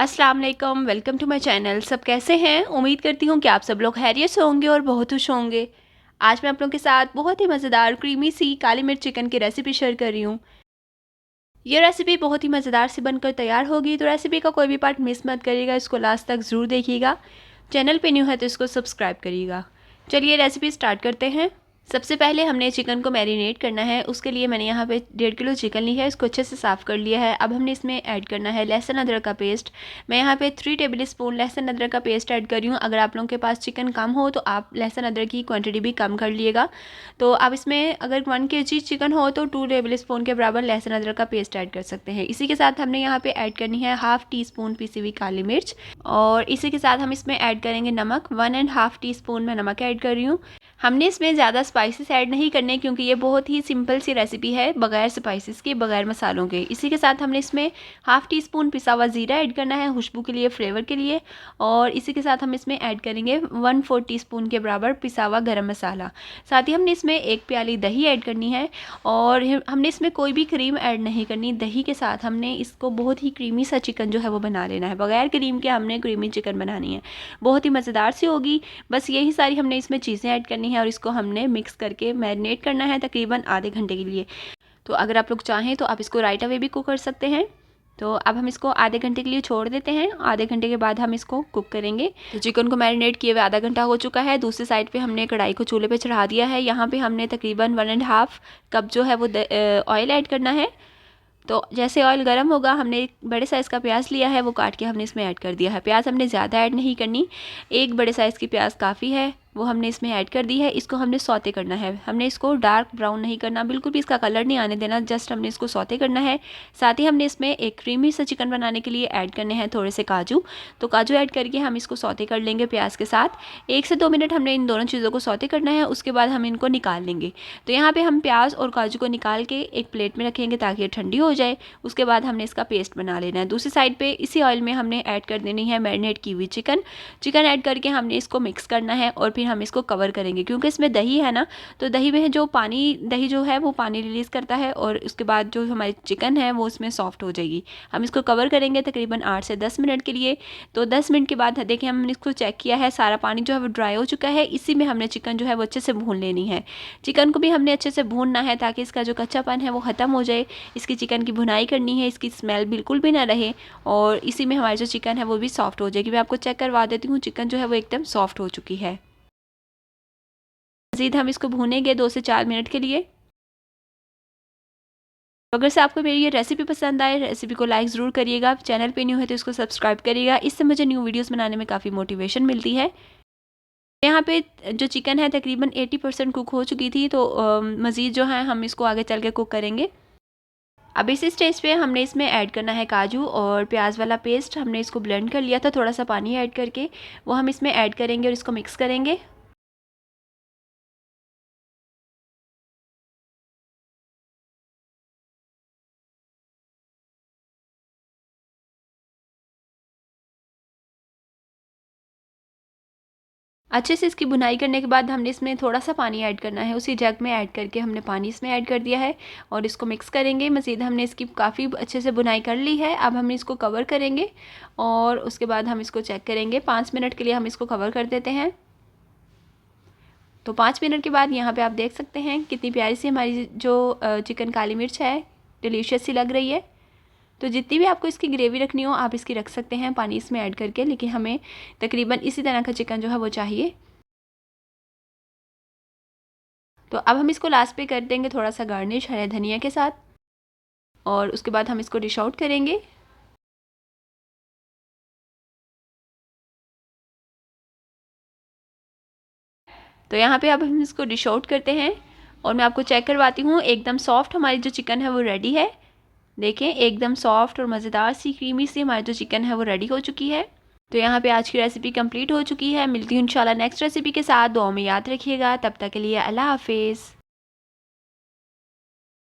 अस्सलाम वालेकुम, welcome to my channel. सब कैसे हैं? उम्मीद करती हूँ कि आप सब लोग खैरियत से होंगे और बहुत खुश होंगे। आज मैं आप लोगों के साथ बहुत ही मज़ेदार क्रीमी सी काली मिर्च चिकन की रेसिपी शेयर कर रही हूँ। ये रेसिपी बहुत ही मज़ेदार से बनकर तैयार होगी, तो रेसिपी का कोई भी पार्ट मिस मत करिएगा, इसको लास्ट तक ज़रूर देखिएगा। चैनल पे न्यू है तो इसको सब्सक्राइब करिएगा। चलिए रेसिपी स्टार्ट करते हैं। सबसे पहले हमने चिकन को मैरिनेट करना है। उसके लिए मैंने यहाँ पे 1.5 किलो चिकन ली है, इसको अच्छे से साफ़ कर लिया है। अब हमने इसमें ऐड करना है लहसुन अदरक का पेस्ट। मैं यहाँ पे 3 टेबल स्पून लहसुन अदरक का पेस्ट ऐड कर रही हूँ। अगर आप लोगों के पास चिकन कम हो तो आप लहसुन अदरक की क्वांटिटी भी कम कर लिएगा। तो आप इसमें अगर 1 kg चिकन हो तो 2 टेबल स्पून के बराबर लहसुन अदरक का पेस्ट ऐड कर सकते हैं। इसी के साथ हमने यहाँ पे ऐड करनी है 1/2 टीस्पून पिसी हुई काली मिर्च, और इसी के साथ हम इसमें ऐड करेंगे नमक। 1.5 टीस्पून मैं नमक ऐड कर रही हूँ। हमने इसमें ज़्यादा स्पाइसेस ऐड नहीं करने, क्योंकि ये बहुत ही सिंपल सी रेसिपी है, बगैर स्पाइसेस के, बगैर मसालों के। इसी के साथ हमने इसमें 1/2 टीस्पून पिसा हुआ ज़ीरा ऐड करना है, खुशबू के लिए, फ्लेवर के लिए। और इसी के साथ हम इसमें ऐड करेंगे 1/4 टीस्पून के बराबर पिसा हुआ गरम मसाला। साथ ही हमने इसमें 1 प्याली दही ऐड करनी है, और हमने इसमें कोई भी क्रीम ऐड नहीं करनी। दही के साथ हमने इसको बहुत ही क्रीमी सा चिकन जो है वो बना लेना है, बगैर क्रीम के हमने क्रीमी चिकन बनानी है, बहुत ही मज़ेदार सी होगी। बस यही सारी हमने इसमें चीज़ें ऐड करनी है, और इसको हमने मिक्स करके मैरिनेट करना है तकरीबन आधे घंटे के लिए। तो अगर आप लोग चाहें तो आप इसको राइट अवे भी कुक कर सकते हैं। तो अब हम इसको आधे घंटे के लिए छोड़ देते हैं। आधे घंटे के बाद हम इसको कुक करेंगे। तो चिकन को मैरिनेट किए हुए आधा घंटा हो चुका है। दूसरी साइड पे हमने कढ़ाई को चूल्हे पे चढ़ा दिया है। यहाँ पे हमने तकरीबन 1.5 कप जो है वो ऑयल ऐड करना है। तो जैसे ऑयल गर्म होगा, हमने एक बड़े साइज़ का प्याज लिया है, वो काट के हमने इसमें ऐड कर दिया है। प्याज हमने ज़्यादा ऐड नहीं करनी, एक बड़े साइज़ की प्याज काफ़ी है, वो हमने इसमें ऐड कर दी है। इसको हमने सौते करना है। हमने इसको डार्क ब्राउन नहीं करना, बिल्कुल भी इसका कलर नहीं आने देना, जस्ट हमने इसको सौते करना है। साथ ही हमने इसमें एक क्रीमी सा चिकन बनाने के लिए ऐड करने हैं थोड़े से काजू। तो काजू ऐड करके हम इसको सौते कर लेंगे प्याज के साथ। 1 से 2 मिनट हमने इन दोनों चीज़ों को सौते करना है, उसके बाद हम इनको निकाल लेंगे। तो यहाँ पर हम प्याज और काजू को निकाल के एक प्लेट में रखेंगे ताकि ये ठंडी हो जाए। उसके बाद हमने इसका पेस्ट बना लेना है। दूसरी साइड पे इसी ऑयल में हमने ऐड कर देनी है मैरिनेट की हुई चिकन। ऐड करके हमने इसको मिक्स करना है, और फिर हम इसको कवर करेंगे, क्योंकि इसमें दही है ना, तो दही में जो पानी, दही जो है वो पानी रिलीज़ करता है, और उसके बाद जो हमारी चिकन है वो इसमें सॉफ्ट हो जाएगी। हम इसको कवर करेंगे तकरीबन 8 से 10 मिनट के लिए। तो 10 मिनट के बाद देखिए हमने इसको चेक किया है, सारा पानी जो है वो ड्राई हो चुका है। इसी में हमने चिकन जो है वो अच्छे से भून लेनी है। चिकन को भी हमने अच्छे से भूनना है ताकि इसका जो कच्चापन है वो ख़त्म हो जाए। इसकी चिकन की भुनाई करनी है, इसकी स्मेल बिल्कुल भी ना रहे, और इसी में हमारी जो चिकन है वो भी सॉफ्ट हो जाएगी। मैं आपको चेक करवा देती हूँ, चिकन जो है वो एकदम सॉफ्ट हो चुकी है। मज़ीद हम इसको भूनेंगे 2 से 4 मिनट के लिए। अगर से आपको मेरी ये रेसिपी पसंद आए, रेसिपी को लाइक ज़रूर करिएगा। चैनल पे न्यू है तो इसको सब्सक्राइब करिएगा, इससे मुझे न्यू वीडियोस बनाने में काफ़ी मोटिवेशन मिलती है। यहाँ पे जो चिकन है तकरीबन 80% कुक हो चुकी थी, तो मज़ीद जो है हम इसको आगे चल के कुक करेंगे। अब इस स्टेज पे हमने इसमें ऐड करना है काजू और प्याज वाला पेस्ट। हमने इसको ब्लेंड कर लिया था थोड़ा सा पानी ऐड करके, वो हम इसमें ऐड करेंगे और इसको मिक्स करेंगे। अच्छे से इसकी भुनाई करने के बाद हमने इसमें थोड़ा सा पानी ऐड करना है। उसी जग में ऐड करके हमने पानी इसमें ऐड कर दिया है, और इसको मिक्स करेंगे। मज़ीद हमने इसकी काफ़ी अच्छे से भुनाई कर ली है। अब हम इसको कवर करेंगे, और उसके बाद हम इसको चेक करेंगे। 5 मिनट के लिए हम इसको कवर कर देते हैं। तो 5 मिनट के बाद यहाँ पे आप देख सकते हैं कितनी प्यारी सी हमारी जो चिकन काली मिर्च है, डिलीशियस सी लग रही है। तो जितनी भी आपको इसकी ग्रेवी रखनी हो आप इसकी रख सकते हैं पानी इसमें ऐड करके, लेकिन हमें तकरीबन इसी तरह का चिकन जो है वो चाहिए। तो अब हम इसको लास्ट पे कर देंगे थोड़ा सा गार्निश हरे धनिया के साथ, और उसके बाद हम इसको डिश आउट करेंगे। तो यहाँ पे अब हम इसको डिश आउट करते हैं, और मैं आपको चेक करवाती हूँ। एकदम सॉफ्ट हमारी जो चिकन है वो रेडी है। देखें, एकदम सॉफ्ट और मज़ेदार सी क्रीमी सी हमारी जो चिकन है वो रेडी हो चुकी है। तो यहाँ पे आज की रेसिपी कंप्लीट हो चुकी है। मिलती हूँ इंशाल्लाह नेक्स्ट रेसिपी के साथ। दुआ में याद रखिएगा। तब तक के लिए अल्लाह हाफिज़।